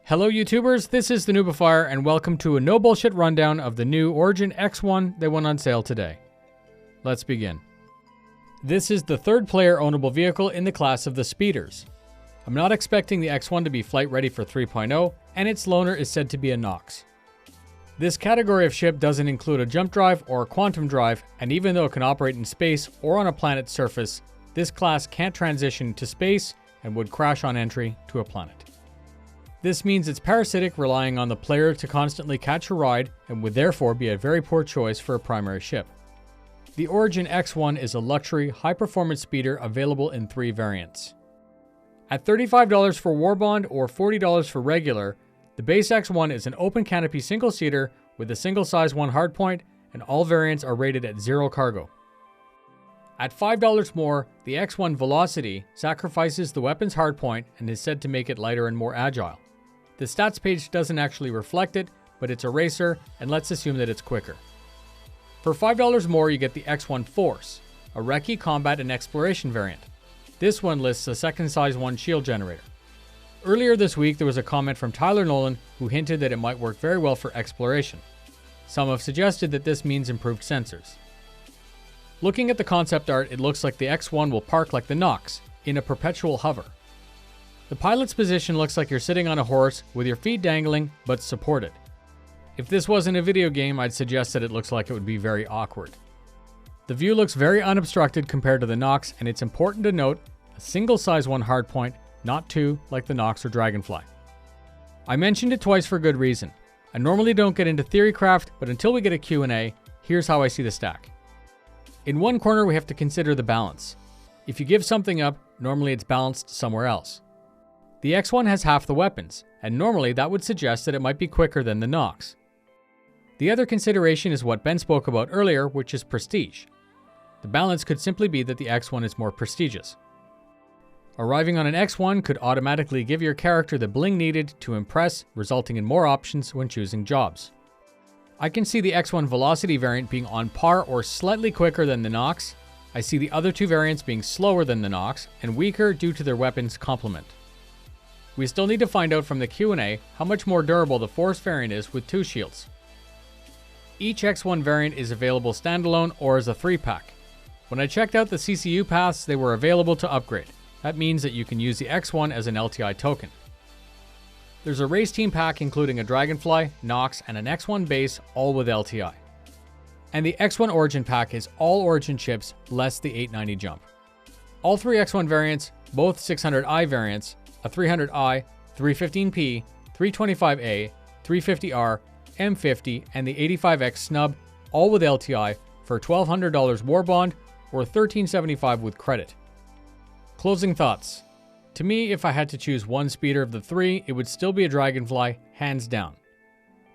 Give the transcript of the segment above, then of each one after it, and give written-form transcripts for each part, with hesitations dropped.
Hello YouTubers, this is the Noobifier and welcome to a no bullshit rundown of the new Origin X1 that went on sale today. Let's begin. This is the third player ownable vehicle in the class of the speeders. I'm not expecting the X1 to be flight ready for 3.0 and its loaner is said to be a Nox. This category of ship doesn't include a jump drive or a quantum drive, and even though it can operate in space or on a planet's surface, this class can't transition to space and would crash on entry to a planet. This means it's parasitic, relying on the player to constantly catch a ride, and would therefore be a very poor choice for a primary ship. The Origin X1 is a luxury, high-performance speeder available in 3 variants. At $35 for Warbond or $40 for regular, the base X1 is an open canopy single-seater with a single size 1 hardpoint, and all variants are rated at 0 cargo. At $5 more, the X1 Velocity sacrifices the weapon's hardpoint and is said to make it lighter and more agile. The stats page doesn't actually reflect it, but it's a racer, and let's assume that it's quicker. For $5 more, you get the X1 Force, a recce combat and exploration variant. This one lists a second size 1 shield generator. Earlier this week, there was a comment from Tyler Nolan who hinted that it might work very well for exploration. Some have suggested that this means improved sensors. Looking at the concept art, it looks like the X1 will park like the Nox, in a perpetual hover. The pilot's position looks like you're sitting on a horse with your feet dangling, but supported. If this wasn't a video game, I'd suggest that it looks like it would be very awkward. The view looks very unobstructed compared to the Nox, and it's important to note a single size 1 hardpoint, not 2 like the Nox or Dragonfly. I mentioned it twice for good reason. I normally don't get into theorycraft, but until we get a Q&A, here's how I see the stack. In one corner, we have to consider the balance. If you give something up, normally it's balanced somewhere else. The X1 has half the weapons, and normally that would suggest that it might be quicker than the Nox. The other consideration is what Ben spoke about earlier, which is prestige. The balance could simply be that the X1 is more prestigious. Arriving on an X1 could automatically give your character the bling needed to impress, resulting in more options when choosing jobs. I can see the X1 Velocity variant being on par or slightly quicker than the Nox. I see the other 2 variants being slower than the Nox and weaker due to their weapons complement. We still need to find out from the Q&A how much more durable the Force variant is with 2 shields. Each X1 variant is available standalone or as a 3-pack. When I checked out the CCU paths, they were available to upgrade. That means that you can use the X1 as an LTI token. There's a race team pack including a Dragonfly, Nox, and an X1 base, all with LTI. And the X1 Origin pack is all Origin chips less the 890 jump. All 3 X1 variants, both 600i variants, a 300i, 315p, 325a, 350r, M50, and the 85X snub, all with LTI for $1,200 Warbond or $1,375 with credit. Closing thoughts. To me, if I had to choose one speeder of the 3, it would still be a Dragonfly, hands down.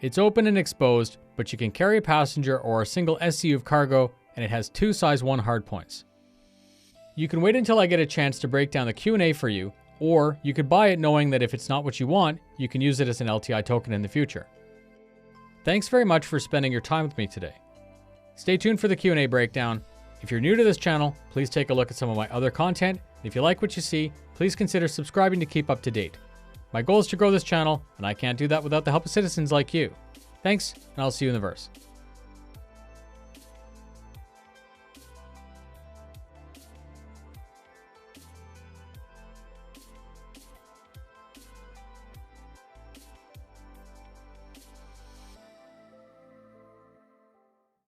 It's open and exposed, but you can carry a passenger or a single SCU of cargo, and it has 2 size 1 hardpoints. You can wait until I get a chance to break down the Q&A for you, or you could buy it knowing that if it's not what you want, you can use it as an LTI token in the future. Thanks very much for spending your time with me today. Stay tuned for the Q&A breakdown. If you're new to this channel, please take a look at some of my other content. If you like what you see, please consider subscribing to keep up to date. My goal is to grow this channel, and I can't do that without the help of citizens like you. Thanks, and I'll see you in the verse.